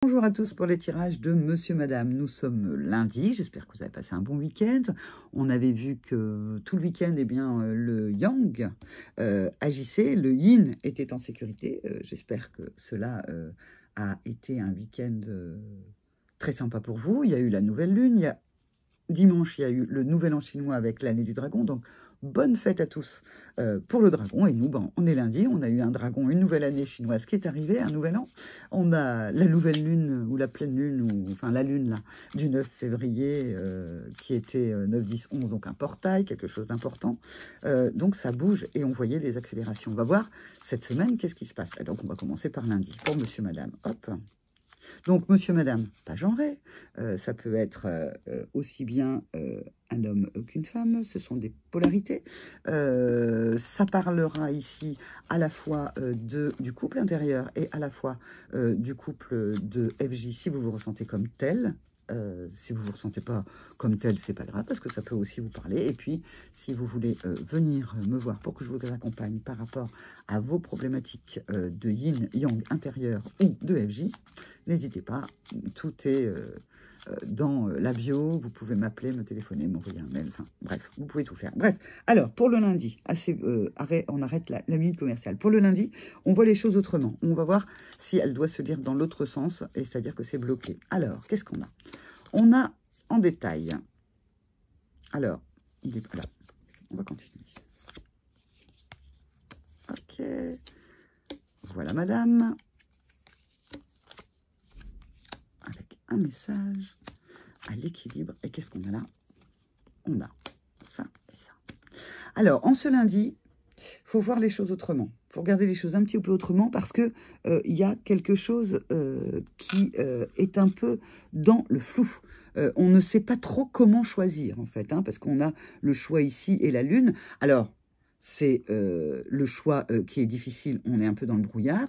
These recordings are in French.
Bonjour à tous pour les tirages de Monsieur Madame. Nous sommes lundi, j'espère que vous avez passé un bon week-end. On avait vu que tout le week-end, le Yang agissait, le Yin était en sécurité. J'espère que cela a été un week-end très sympa pour vous. Il y a eu la nouvelle lune, dimanche, il y a eu le nouvel an chinois avec l'année du dragon, donc bonne fête à tous pour le dragon. Et nous, on est lundi, on a eu un dragon, une nouvelle année chinoise qui est arrivée, un nouvel an. On a la nouvelle lune, ou la pleine lune, ou enfin la lune là, du 9 février, qui était 9, 10, 11, donc un portail, quelque chose d'important. Donc ça bouge et on voyait les accélérations. On va voir cette semaine, qu'est-ce qui se passe. Et donc on va commencer par lundi, pour Monsieur Madame. Hop. Donc, monsieur, madame, pas genré, ça peut être aussi bien un homme qu'une femme, ce sont des polarités. Ça parlera ici à la fois du couple intérieur et à la fois du couple de FJ, si vous vous ressentez comme tel. Si vous ne vous ressentez pas comme tel, c'est pas grave, parce que ça peut aussi vous parler. Et puis, si vous voulez venir me voir pour que je vous accompagne par rapport à vos problématiques de yin, yang intérieur ou de FJ, n'hésitez pas, tout est dans la bio, vous pouvez m'appeler, me téléphoner, m'envoyer un mail, enfin bref, vous pouvez tout faire. Bref, alors pour le lundi, on arrête la minute commerciale. Pour le lundi, on voit les choses autrement. On va voir si elle doit se lire dans l'autre sens, et c'est-à-dire que c'est bloqué. Alors, qu'est-ce qu'on a? On a en détail, alors, il est là, on va continuer. Ok, voilà madame. Un message à l'équilibre. Et qu'est-ce qu'on a là? On a ça et ça. Alors, en ce lundi, il faut voir les choses autrement. Il faut regarder les choses un petit peu autrement parce que il y a quelque chose qui est un peu dans le flou. On ne sait pas trop comment choisir, en fait, hein, parce qu'on a le choix ici et la lune. Alors, c'est le choix qui est difficile, on est un peu dans le brouillard.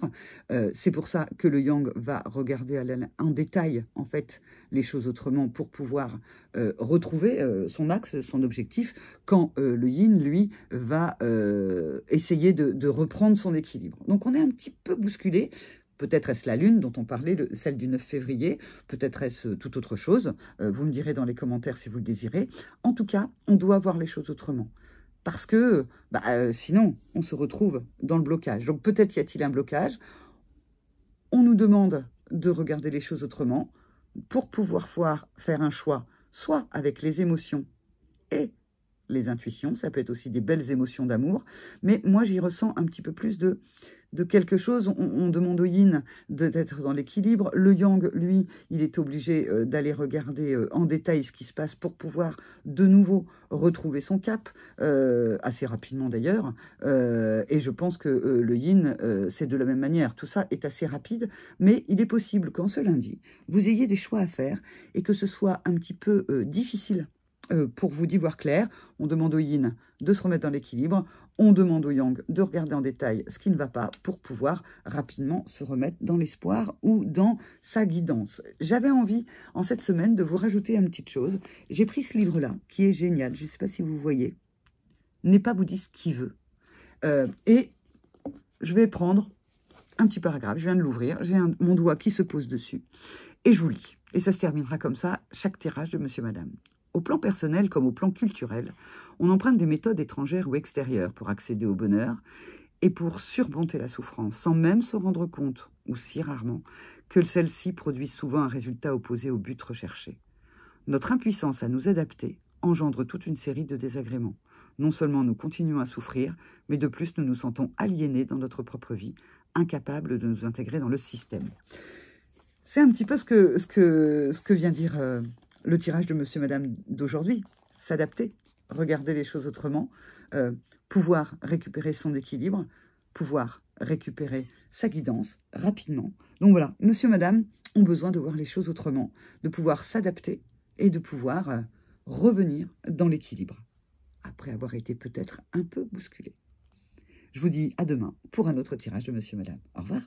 C'est pour ça que le Yang va regarder en détail, en fait, les choses autrement pour pouvoir retrouver son axe, son objectif, quand le Yin, lui, va essayer de reprendre son équilibre. Donc, on est un petit peu bousculé. Peut-être est-ce la lune dont on parlait, celle du 9 février, peut-être est-ce toute autre chose. Vous me direz dans les commentaires si vous le désirez. En tout cas, on doit voir les choses autrement. Parce que sinon, on se retrouve dans le blocage. Donc peut-être y a-t-il un blocage. On nous demande de regarder les choses autrement pour pouvoir faire un choix, soit avec les émotions et les intuitions. Ça peut être aussi des belles émotions d'amour. Mais moi, j'y ressens un petit peu plus de quelque chose. On demande au yin d'être dans l'équilibre. Le yang, lui, il est obligé d'aller regarder en détail ce qui se passe pour pouvoir de nouveau retrouver son cap, assez rapidement d'ailleurs. Et je pense que le yin, c'est de la même manière. Tout ça est assez rapide, mais il est possible qu'en ce lundi, vous ayez des choix à faire et que ce soit un petit peu difficile pour vous d'y voir clair. On demande au yin de se remettre dans l'équilibre, on demande au yang de regarder en détail ce qui ne va pas pour pouvoir rapidement se remettre dans l'espoir ou dans sa guidance. J'avais envie, en cette semaine, de vous rajouter une petite chose. J'ai pris ce livre-là, qui est génial, je ne sais pas si vous voyez, « N'est pas bouddhiste qui veut ». Et je vais prendre un petit paragraphe, je viens de l'ouvrir, j'ai mon doigt qui se pose dessus, et je vous lis. Et ça se terminera comme ça, chaque tirage de Monsieur Madame. Au plan personnel comme au plan culturel, on emprunte des méthodes étrangères ou extérieures pour accéder au bonheur et pour surmonter la souffrance, sans même se rendre compte, ou si rarement, que celle-ci produit souvent un résultat opposé au but recherché. Notre impuissance à nous adapter engendre toute une série de désagréments. Non seulement nous continuons à souffrir, mais de plus nous nous sentons aliénés dans notre propre vie, incapables de nous intégrer dans le système. C'est un petit peu ce que vient dire le tirage de Monsieur Madame d'aujourd'hui. S'adapter, regarder les choses autrement, pouvoir récupérer son équilibre, pouvoir récupérer sa guidance rapidement. Donc voilà, Monsieur Madame ont besoin de voir les choses autrement, de pouvoir s'adapter et de pouvoir revenir dans l'équilibre, après avoir été peut-être un peu bousculé. Je vous dis à demain pour un autre tirage de Monsieur Madame. Au revoir.